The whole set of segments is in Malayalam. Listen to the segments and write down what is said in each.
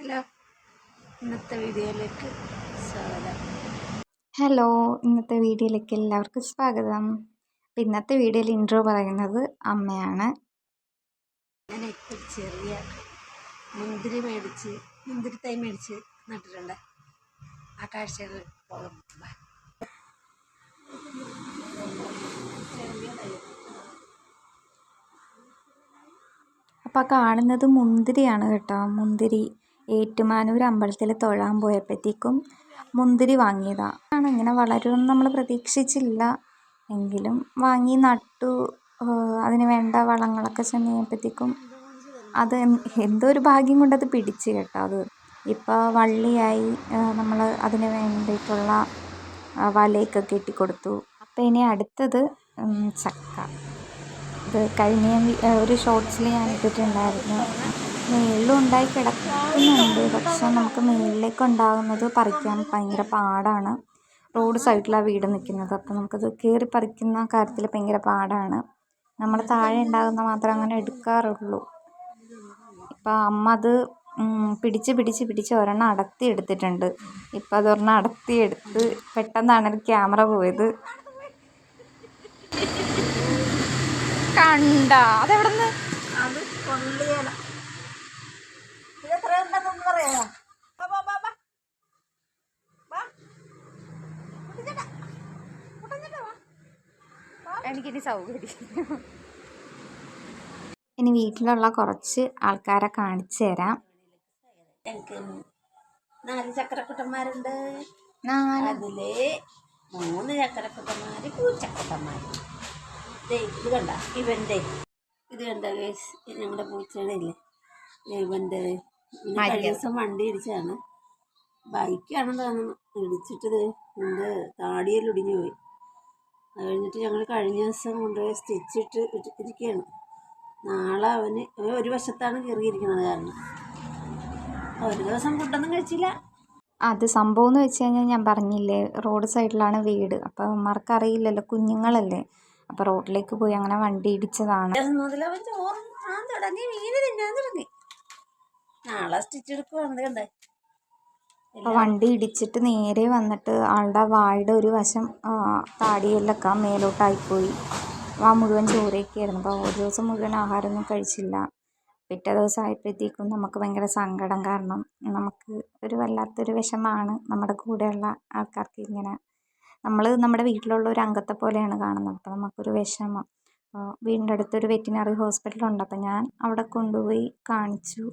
ഹലോ, ഇന്നത്തെ വീഡിയോയിലേക്ക് സ്വാഗതം. ഹലോ, ഇന്നത്തെ വീഡിയോയിലേക്ക് എല്ലാവർക്കും സ്വാഗതം. ഇന്നത്തെ വീഡിയോയിൽ ഇൻട്രോ പറയുന്നത് അമ്മയാണ്. ഞാനിപ്പോൾ ചെറിയ മുന്തിരി തൈ മേടിച്ച് നട്ടിട്ടുണ്ട്. ആ കാഴ്ചകൾ പോകും. അപ്പോൾ കാണുന്നത് മുന്തിരിയാണ് കേട്ടോ. മുന്തിരി ഏറ്റുമാനൂർ അമ്പലത്തിൽ തൊഴാൻ പോയപ്പോഴത്തേക്കും മുന്തിരി വാങ്ങിയതാണ്. ഇങ്ങനെ വളരുമെന്ന് നമ്മൾ പ്രതീക്ഷിച്ചില്ല, എങ്കിലും വാങ്ങി നട്ടു. അതിന് വേണ്ട വളങ്ങളൊക്കെ ചെന്ന് കഴിഞ്ഞപ്പോഴത്തേക്കും അത് എന്തോ ഒരു ഭാഗ്യം കൊണ്ടത് പിടിച്ച് കേട്ടോ. അത് ഇപ്പോൾ വള്ളിയായി. നമ്മൾ അതിന് വേണ്ടിയിട്ടുള്ള വലയൊക്കെ കെട്ടിക്കൊടുത്തു. അപ്പോൾ ഇനി അടുത്തത് ചക്ക. ഇത് കഴിഞ്ഞ ഒരു ഷോർട്സിൽ ഞാൻ ഇട്ടിട്ടുണ്ടായിരുന്നു. മേളിലും ഉണ്ടായി കിടക്കുന്നുണ്ട്, പക്ഷെ നമുക്ക് മേളിലേക്ക് ഉണ്ടാകുന്നത് പറിക്കാൻ ഭയങ്കര പാടാണ്. റോഡ് സൈഡിലാണ് വീട് നിൽക്കുന്നത്, അപ്പോൾ നമുക്കത് കയറി പറിക്കുന്ന കാര്യത്തിൽ ഭയങ്കര പാടാണ്. നമ്മൾ താഴെ ഉണ്ടാകുന്ന മാത്രം അങ്ങനെ എടുക്കാറുള്ളൂ. ഇപ്പം അമ്മ അത് പിടിച്ച് ഒരെണ്ണം അടർത്തി എടുത്തിട്ടുണ്ട്. ഇപ്പം അതൊരെണ്ണം അടർത്തിയെടുത്ത് പെട്ടെന്നാണ് ഒരു ക്യാമറ പോയത്. കണ്ട അതെവിടെ നിന്ന് അത് കൊള്ളിയല ഇതെത്ര ഉണ്ടെന്നൊന്നും പറയാ. എനിക്കിനി സൗകര്യം. ഇനി വീട്ടിലുള്ള കുറച്ച് ആൾക്കാരെ കാണിച്ചു തരാം. എനിക്ക് 4 ചക്കരക്കുട്ടന്മാരുണ്ട്. അതില് 3 ചക്കരക്കുട്ടന്മാര് പൂച്ചക്കുട്ടന്മാര്. ഇത് കണ്ട ഇവൻ്റെ ഇത് കണ്ട ഞങ്ങളുടെ പൂച്ചയുടെ ഇല്ലേ ഇവൻ്റെ കഴിഞ്ഞ ദിവസം വണ്ടി ഇടിച്ചാണ്. ബൈക്കാണെന്ന് തോന്നുന്നു. ഇടിച്ചിട്ടത് എൻ്റെ താടിയെല്ലാം ഒടിഞ്ഞു പോയി. അത് കഴിഞ്ഞിട്ട് ഞങ്ങൾ കഴിഞ്ഞ ദിവസം കൊണ്ടുപോയി സ്റ്റിച്ചിട്ട് ഇരിക്കുകയാണ്. നാളെ അവന് ഒരു വശത്താണ് കയറിയിരിക്കുന്നത്. കാരണം ഒരു ദിവസം ഫുഡൊന്നും കഴിച്ചില്ല. അത് സംഭവം എന്ന് വെച്ച് കഴിഞ്ഞാൽ ഞാൻ പറഞ്ഞില്ലേ, റോഡ് സൈഡിലാണ് വീട്. അപ്പോൾ അവന്മാർക്ക് അറിയില്ലല്ലോ, കുഞ്ഞുങ്ങളല്ലേ. അപ്പോൾ റോഡിലേക്ക് പോയി അങ്ങനെ വണ്ടി ഇടിച്ചതാണ്. അവൻ ചോറ് തുടങ്ങി, മീന് തിന്നാൻ തുടങ്ങി. നാളെ സ്റ്റിച്ച് എടുക്കുവാണ് കണ്ടേ. അപ്പോൾ വണ്ടി ഇടിച്ചിട്ട് നേരെ വന്നിട്ട് ആളുടെ വായുടെ ഒരു വശം താടിയെല്ലൊക്കെ മേലോട്ടായിപ്പോയി. മുഴുവൻ ചോരയൊക്കെയായിരുന്നു. അപ്പോൾ ഒരു ദിവസം മുഴുവൻ ആഹാരമൊന്നും കഴിച്ചില്ല. പിറ്റേ ദിവസം ആയപ്പോഴത്തേക്കും നമുക്ക് ഭയങ്കര സങ്കടം. കാരണം നമുക്ക് ഒരു വല്ലാത്തൊരു വിഷമമാണ് നമ്മുടെ കൂടെയുള്ള ആൾക്കാർക്ക് ഇങ്ങനെ. നമ്മൾ നമ്മുടെ വീട്ടിലുള്ള ഒരു അംഗത്തെ പോലെയാണ് കാണുന്നത്. അപ്പോൾ നമുക്കൊരു വിഷമം. വീടിൻ്റെ അടുത്തൊരു വെറ്റിനറി ഹോസ്പിറ്റലുണ്ട്. അപ്പോൾ ഞാൻ അവിടെ കൊണ്ടുപോയി കാണിച്ചു.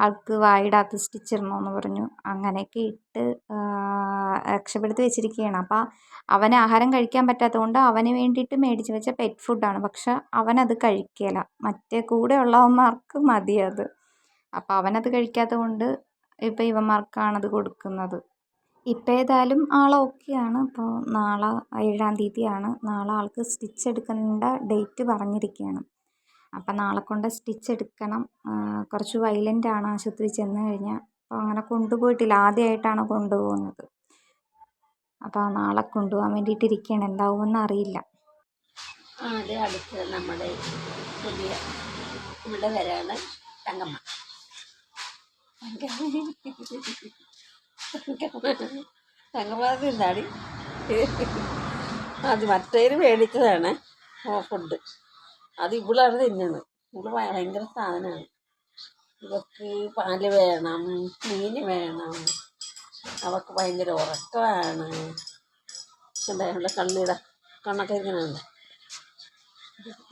ആൾക്ക് വായിടാത്ത സ്റ്റിച്ച് ഇടണമെന്ന് പറഞ്ഞു. അങ്ങനെയൊക്കെ ഇട്ട് രക്ഷപ്പെടുത്തി വെച്ചിരിക്കുകയാണ്. അപ്പോൾ അവന് ആഹാരം കഴിക്കാൻ പറ്റാത്തത് കൊണ്ട് അവന് വേണ്ടിയിട്ട് മേടിച്ച് വെച്ച പെറ്റ് ഫുഡാണ്. പക്ഷെ അവനത് കഴിക്കില്ല. മറ്റേ കൂടെ ഉള്ളവന്മാർക്ക് മതി അത്. അപ്പോൾ അവനത് കഴിക്കാത്തത് കൊണ്ട് ഇപ്പോൾ ഇവന്മാർക്കാണത് കൊടുക്കുന്നത്. ഇപ്പോൾ ഏതായാലും ആൾ ഓക്കെയാണ്. അപ്പോൾ നാളെ 7-ാം തീയതിയാണ്. നാളെ ആൾക്ക് സ്റ്റിച്ച് എടുക്കേണ്ട ഡേറ്റ് പറഞ്ഞിരിക്കുകയാണ്. അപ്പം നാളെ കൊണ്ട് സ്റ്റിച്ച് എടുക്കണം. കുറച്ച് വയലൻ്റാണ് ആശുപത്രി ചെന്ന് കഴിഞ്ഞാൽ. അപ്പോൾ അങ്ങനെ കൊണ്ടുപോയിട്ടില്ല, ആദ്യമായിട്ടാണ് കൊണ്ടുപോകുന്നത്. അപ്പോൾ നാളെ കൊണ്ടുപോകാൻ വേണ്ടിയിട്ടിരിക്കുകയാണ്. എന്താവുമെന്ന് അറിയില്ല. അത് അടുത്ത് നമ്മുടെ പുതിയ പിള്ളേരാണ് തങ്കമ്മ. തങ്കമ്മ എന്താടി അത് മറ്റേര് മേടിച്ചതാണ് ഫുഡ്. അത് ഇവളാണ് തിന്നുന്നത്. ഇവള് ഭയങ്കര സാധനമാണ്. ഇവർക്ക് പാല് വേണം, മീൻ വേണം. അവർക്ക് ഭയങ്കര ഉറക്കമാണ്. ഇവിടെ കണ്ണൊക്കെ ഇരിക്കുന്നുണ്ട്.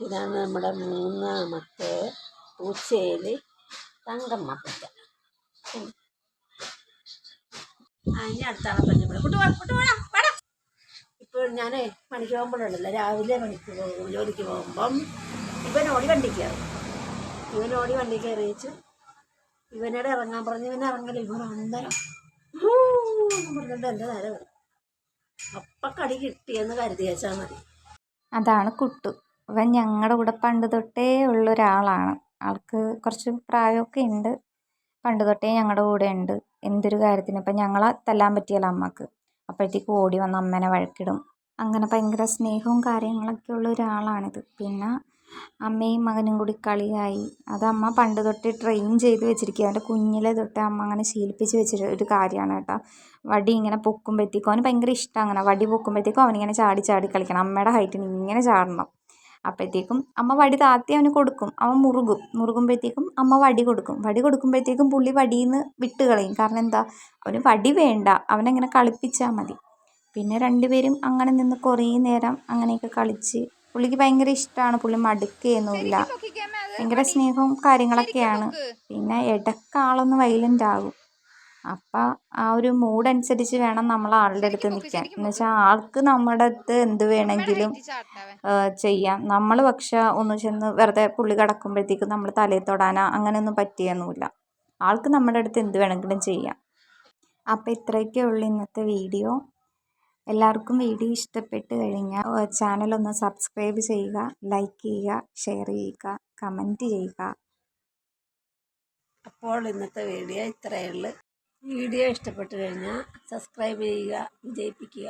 ഇതാണ് നമ്മുടെ 3ാമത്തെ പൂച്ചയിൽ തങ്കമ്മ പൂച്ച. ഇനി അടുത്താണ് കുട്ടി. ഇപ്പോൾ ഞാൻ പണിക്ക് പോകുമ്പോഴുണ്ടല്ലോ, രാവിലെ ജോലിക്ക് പോകുമ്പം ഇവനോടി വണ്ടി കയറി വെച്ചു. ഇവനോട് ഇറങ്ങാൻ പറഞ്ഞ് ഇവനെ ഇറങ്ങല. ഇവൻ അന്നേരം പറഞ്ഞിട്ട് എൻ്റെ നേരെ വരും. അപ്പം കടി കിട്ടിയെന്ന് കരുതി വെച്ചാൽ മതി. അതാണ് കുട്ടു. ഇവൻ ഞങ്ങളുടെ കൂടെ പണ്ട് തൊട്ടേ ഉള്ളൊരാളാണ്. ആൾക്ക് കുറച്ച് പ്രായമൊക്കെ ഉണ്ട്. പണ്ട് തൊട്ടേ ഞങ്ങളുടെ കൂടെ ഉണ്ട്. എന്തൊരു കാര്യത്തിന് ഇപ്പം ഞങ്ങളെ തല്ലാൻ പറ്റിയല്ല അമ്മക്ക്, അപ്പോഴത്തേക്കും ഓടി വന്ന് അമ്മേനെ വഴക്കിടും. അങ്ങനെ ഭയങ്കര സ്നേഹവും കാര്യങ്ങളൊക്കെ ഉള്ള ഒരാളാണിത്. പിന്നെ അമ്മയും മകനും കൂടി കളിയായി. അത് അമ്മ പണ്ട് തൊട്ട് ട്രെയിൻ ചെയ്ത് വെച്ചിരിക്കുക. അവൻ്റെ കുഞ്ഞിലെ തൊട്ട് അമ്മ അങ്ങനെ ശീലിപ്പിച്ച് വെച്ചിട്ട് ഒരു കാര്യമാണ് കേട്ടോ. വടി ഇങ്ങനെ പൊക്കുമ്പോഴത്തേക്കും അവന് ഭയങ്കര ഇഷ്ടമാണ്. അങ്ങനെ വടി പൊക്കുമ്പോഴത്തേക്കും അവനിങ്ങനെ ചാടി ചാടി കളിക്കണം. അമ്മയുടെ ഹൈറ്റിന് ഇങ്ങനെ ചാടണം. അപ്പോഴത്തേക്കും അമ്മ വടി താത്തി അവന് കൊടുക്കും. അവൻ മുറുകുമ്പോഴത്തേക്കും അമ്മ വടി കൊടുക്കും. വടി കൊടുക്കുമ്പോഴത്തേക്കും പുള്ളി വടിയിൽ നിന്ന് വിട്ട് കളയും. കാരണം എന്താ, അവന് വടി വേണ്ട, അവനങ്ങനെ കളിപ്പിച്ചാൽ മതി. പിന്നെ രണ്ടുപേരും അങ്ങനെ നിന്ന് കുറേ നേരം അങ്ങനെയൊക്കെ കളിച്ച് പുള്ളിക്ക് ഭയങ്കര ഇഷ്ടമാണ്. പുള്ളി മടുക്കുകയൊന്നുമില്ല, ഭയങ്കര സ്നേഹവും കാര്യങ്ങളൊക്കെയാണ്. പിന്നെ ഇടയ്ക്ക് ആളൊന്ന് വയലൻ്റ് ആകും. അപ്പം ആ ഒരു മൂഡ് അനുസരിച്ച് വേണം നമ്മൾ ആളുടെ അടുത്ത് നിൽക്കാൻ. എന്ന് വെച്ചാൽ ആൾക്ക് നമ്മുടെ അടുത്ത് എന്ത് വേണമെങ്കിലും ചെയ്യാം. നമ്മൾ പക്ഷെ ഒന്ന് ചെന്ന് വെറുതെ പുള്ളി കിടക്കുമ്പോഴത്തേക്കും നമ്മൾ തലയിൽ തൊടാനോ അങ്ങനെയൊന്നും പറ്റിയൊന്നുമില്ല. ആൾക്ക് നമ്മുടെ അടുത്ത് എന്ത് വേണമെങ്കിലും ചെയ്യാം. അപ്പോൾ ഇത്രയൊക്കെ ഉള്ളൂ ഇന്നത്തെ വീഡിയോ. എല്ലാവർക്കും വീഡിയോ ഇഷ്ടപ്പെട്ട് കഴിഞ്ഞാൽ ചാനലൊന്ന് സബ്സ്ക്രൈബ് ചെയ്യുക, ലൈക്ക് ചെയ്യുക, ഷെയർ ചെയ്യുക, കമൻറ്റ് ചെയ്യുക. അപ്പോൾ ഇന്നത്തെ വീഡിയോ ഇത്രയേ ഉള്ളൂ. വീഡിയോ ഇഷ്ടപ്പെട്ട് കഴിഞ്ഞാൽ സബ്സ്ക്രൈബ് ചെയ്യുക, വിജയിപ്പിക്കുക.